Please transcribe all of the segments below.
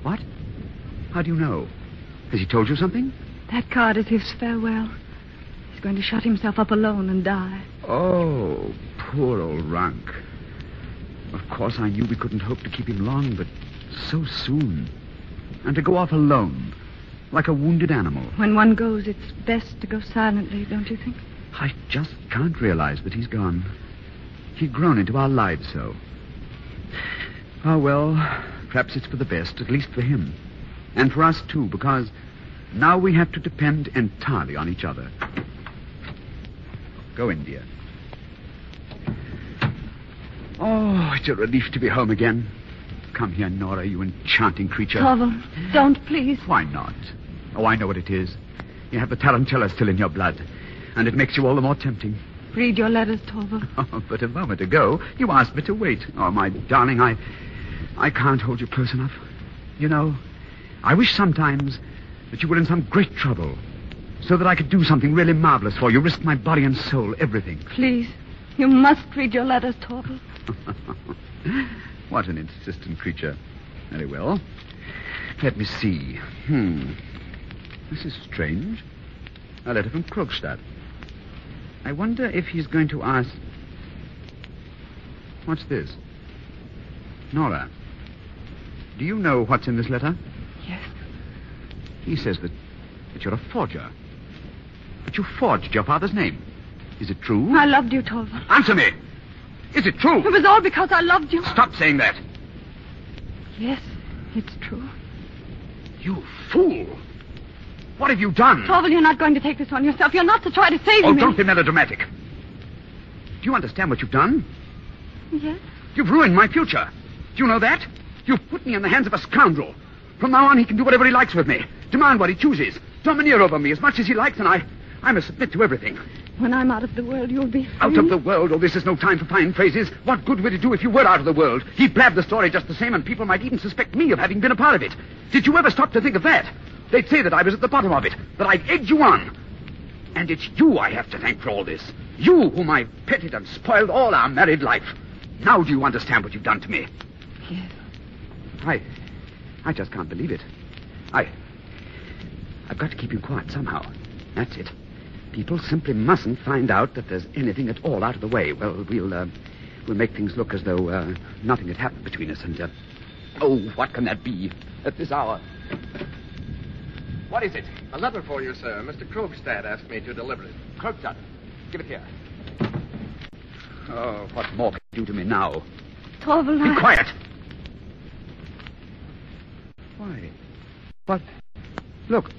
What? How do you know? Has he told you something? That card is his farewell. He's going to shut himself up alone and die. Oh, poor old Rank. Of course, I knew we couldn't hope to keep him long, but so soon. And to go off alone, like a wounded animal. When one goes, it's best to go silently, don't you think? I just can't realize that he's gone. He'd grown into our lives so. Oh, well, perhaps it's for the best, at least for him. And for us, too, because now we have to depend entirely on each other. Go in, dear. Oh, it's a relief to be home again. Come here, Nora, you enchanting creature. Torval, don't, please. Why not? Oh, I know what it is. You have the tarantella still in your blood, and it makes you all the more tempting. Read your letters, Torval. Oh, but a moment ago, you asked me to wait. Oh, my darling, I can't hold you close enough. You know, I wish sometimes that you were in some great trouble, so that I could do something really marvelous for you, risk my body and soul, everything. Please, you must read your letters, Torval. What an insistent creature. Very well. Let me see. This is strange. A letter from Krogstad. I wonder if he's going to ask... What's this? Nora, do you know what's in this letter? Yes. He says that you're a forger. That you forged your father's name. Is it true? I loved you, Torval. Answer me! Is it true? It was all because I loved you. Stop saying that. Yes, it's true. You fool! What have you done? Torval, you're not going to take this on yourself. You're not to try to save me. Oh, don't be melodramatic. Do you understand what you've done? Yes. You've ruined my future. Do you know that? You've put me in the hands of a scoundrel. From now on, he can do whatever he likes with me. Demand what he chooses. Domineer over me as much as he likes, and I must submit to everything. When I'm out of the world, you'll be free. Out of the world? Oh, this is no time for fine phrases. What good would it do if you were out of the world? He'd blab the story just the same, and people might even suspect me of having been a part of it. Did you ever stop to think of that? They'd say that I was at the bottom of it, that I'd egged you on. And it's you I have to thank for all this. You whom I petted and spoiled all our married life. Now do you understand what you've done to me? Yes. I just can't believe it. I've got to keep you quiet somehow. That's it. People simply mustn't find out that there's anything at all out of the way. Well, we'll make things look as though nothing had happened between us. And, oh, what can that be at this hour? What is it? A letter for you, sir. Mr. Krogstad asked me to deliver it. Krogstad, give it here. Oh, what more can you do to me now? Torval, Be quiet. Why? What? Look.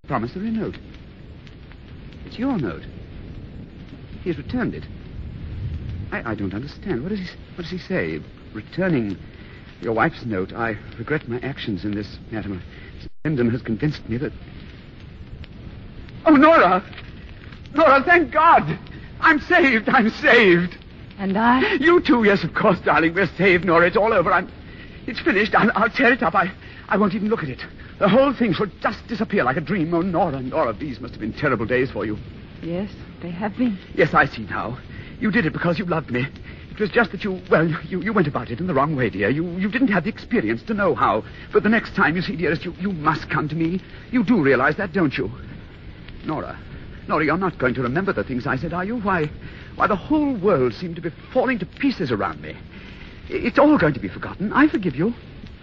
Promissory note. It's your note. He has returned it. I don't understand. What does he say? Returning your wife's note. I regret my actions in this matter. Lyndon has convinced me that... Oh, Nora! Nora, thank God! I'm saved! And I? You too, yes, of course, darling. We're saved, Nora. It's all over. It's finished. I'll tear it up. I won't even look at it. The whole thing shall just disappear like a dream. Oh, Nora, these must have been terrible days for you. Yes, they have been. Yes, I see now. You did it because you loved me. It was just that you went about it in the wrong way, dear. You didn't have the experience to know how. But the next time, you see, dearest, you must come to me. You do realize that, don't you? Nora, you're not going to remember the things I said, are you? Why, the whole world seemed to be falling to pieces around me. It's all going to be forgotten. I forgive you.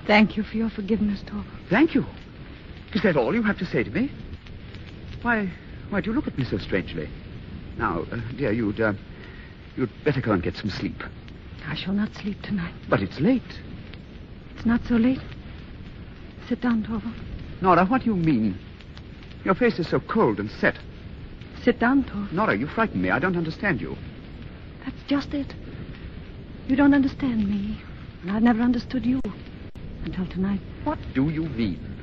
Thank you for your forgiveness, Torval. Thank you. Is that all you have to say to me? Why do you look at me so strangely? Now, dear, you'd better go and get some sleep. I shall not sleep tonight. But it's late. It's not so late. Sit down, Torval. Nora, what do you mean? Your face is so cold and set. Sit down, Torval. Nora, you frighten me. I don't understand you. That's just it. You don't understand me, and I've never understood you until tonight. What do you mean?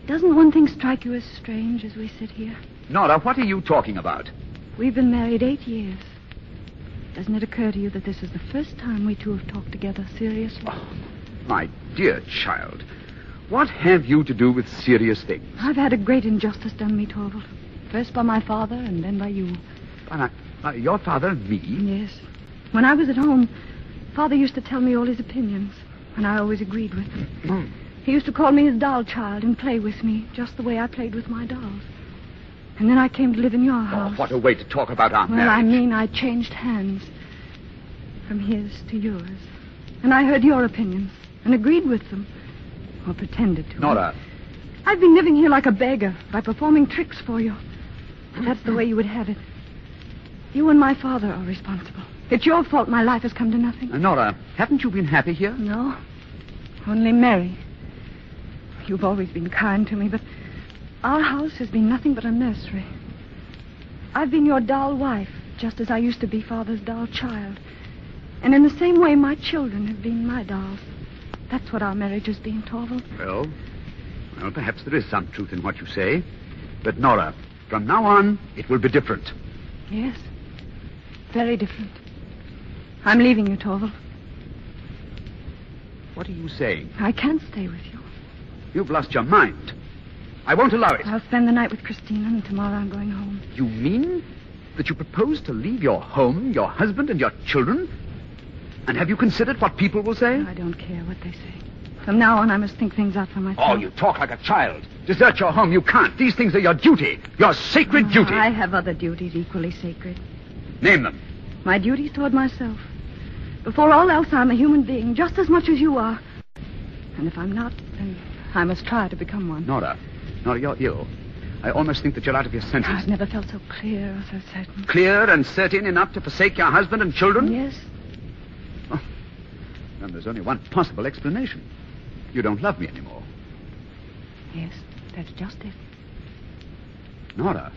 Doesn't one thing strike you as strange as we sit here? Nora, what are you talking about? We've been married 8 years. Doesn't it occur to you that this is the first time we two have talked together seriously? Oh, my dear child. What have you to do with serious things? I've had a great injustice done me, Torval. First by my father and then by you. Your father and me? Yes. When I was at home, Father used to tell me all his opinions, and I always agreed with them. He used to call me his doll child and play with me, just the way I played with my dolls. And then I came to live in your house. Oh, what a way to talk about our Well, marriage. I mean, I changed hands. From his to yours. And I heard your opinions and agreed with them. Or pretended to. Nora. I've been living here like a beggar by performing tricks for you. But that's the way you would have it. You and my father are responsible. It's your fault my life has come to nothing. Nora, haven't you been happy here? No. Only merry. You've always been kind to me, but our house has been nothing but a nursery. I've been your doll wife, just as I used to be Father's doll child. And in the same way, my children have been my dolls. That's what our marriage has been, Torvald. Well, perhaps there is some truth in what you say. But, Nora, from now on, it will be different. Yes. Very different. I'm leaving you, Torvald. What are you saying? I can't stay with you. You've lost your mind. I won't allow it. I'll spend the night with Christina, and tomorrow I'm going home. You mean that you propose to leave your home, your husband, and your children? And have you considered what people will say? I don't care what they say. From now on, I must think things out for myself. Oh, you talk like a child. Desert your home, you can't. These things are your duty. Your sacred duty. I have other duties equally sacred. Name them. My duties toward myself. Before all else, I'm a human being, just as much as you are. And if I'm not, then I must try to become one. Nora, you're ill. I almost think that you're out of your senses. I've never felt so clear or so certain. Clear and certain enough to forsake your husband and children? Yes. Oh, then there's only one possible explanation. You don't love me anymore. Yes, that's just it. Nora.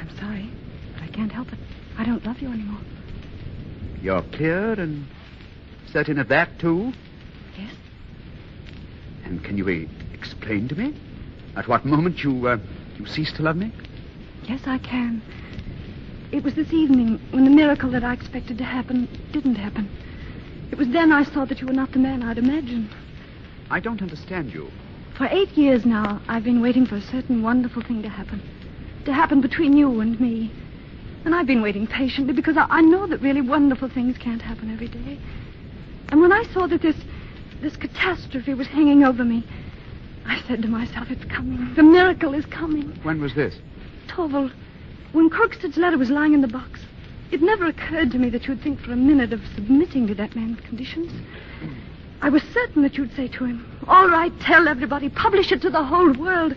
I'm sorry, but I can't help it. I don't love you anymore. You're clear and certain of that, too? Yes. And can you explain to me at what moment you ceased to love me? Yes, I can. It was this evening when the miracle that I expected to happen didn't happen. It was then I saw that you were not the man I'd imagined. I don't understand you. For 8 years now, I've been waiting for a certain wonderful thing to happen between you and me. And I've been waiting patiently because I know that really wonderful things can't happen every day. And when I saw that this catastrophe was hanging over me, I said to myself, it's coming. The miracle is coming. When was this? Torvald, when Crookstead's letter was lying in the box, it never occurred to me that you'd think for a minute of submitting to that man's conditions. I was certain that you'd say to him, all right, tell everybody, publish it to the whole world.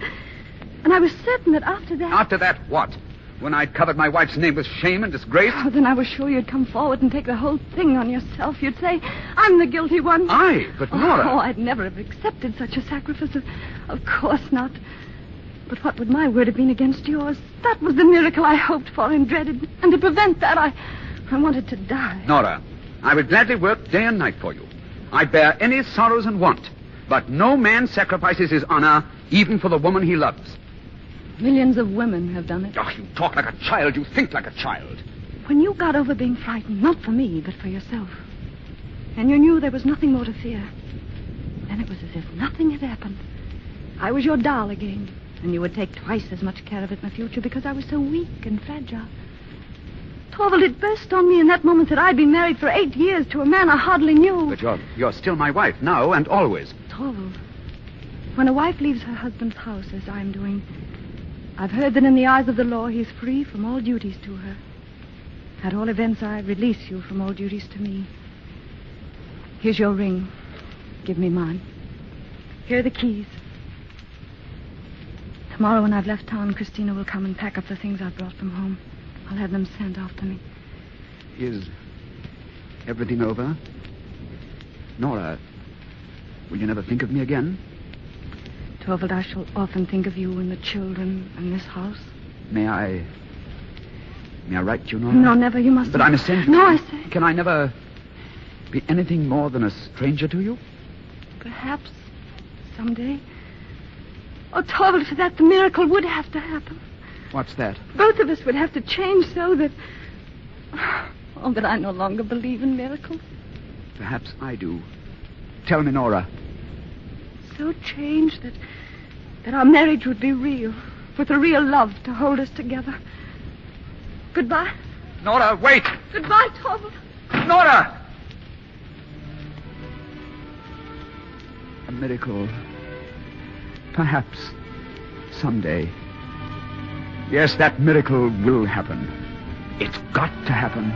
And I was certain that after that... After that, what? When I'd covered my wife's name with shame and disgrace? Oh, then I was sure you'd come forward and take the whole thing on yourself. You'd say, I'm the guilty one. I? But Nora... Oh, I'd never have accepted such a sacrifice. Of course not. But what would my word have been against yours? That was the miracle I hoped for and dreaded. And to prevent that, I wanted to die. Nora, I would gladly work day and night for you. I'd bear any sorrows and want. But no man sacrifices his honor even for the woman he loves. Millions of women have done it. Oh, you talk like a child. You think like a child. When you got over being frightened, not for me, but for yourself, and you knew there was nothing more to fear, then it was as if nothing had happened. I was your doll again, and you would take twice as much care of it in the future because I was so weak and fragile. Torvald, it burst on me in that moment that I'd been married for 8 years to a man I hardly knew. But you're still my wife, now and always. Torvald, when a wife leaves her husband's house, as I'm doing, I've heard that in the eyes of the law, he is free from all duties to her. At all events, I release you from all duties to me. Here's your ring. Give me mine. Here are the keys. Tomorrow when I've left town, Christina will come and pack up the things I've brought from home. I'll have them sent off to me. Is everything over? Nora, will you never think of me again? Torvald, I shall often think of you and the children and this house. May I write you, Nora? No, never. You mustn't. But I must send you. No, I say. Can I never be anything more than a stranger to you? Perhaps someday. Oh, Torvald, for that, the miracle would have to happen. What's that? Both of us would have to change so that... Oh, but I no longer believe in miracles. Perhaps I do. Tell me, Nora. So changed that our marriage would be real, with a real love to hold us together. Goodbye. Nora, wait! Goodbye, Torvald. Nora! A miracle. Perhaps someday. Yes, that miracle will happen. It's got to happen.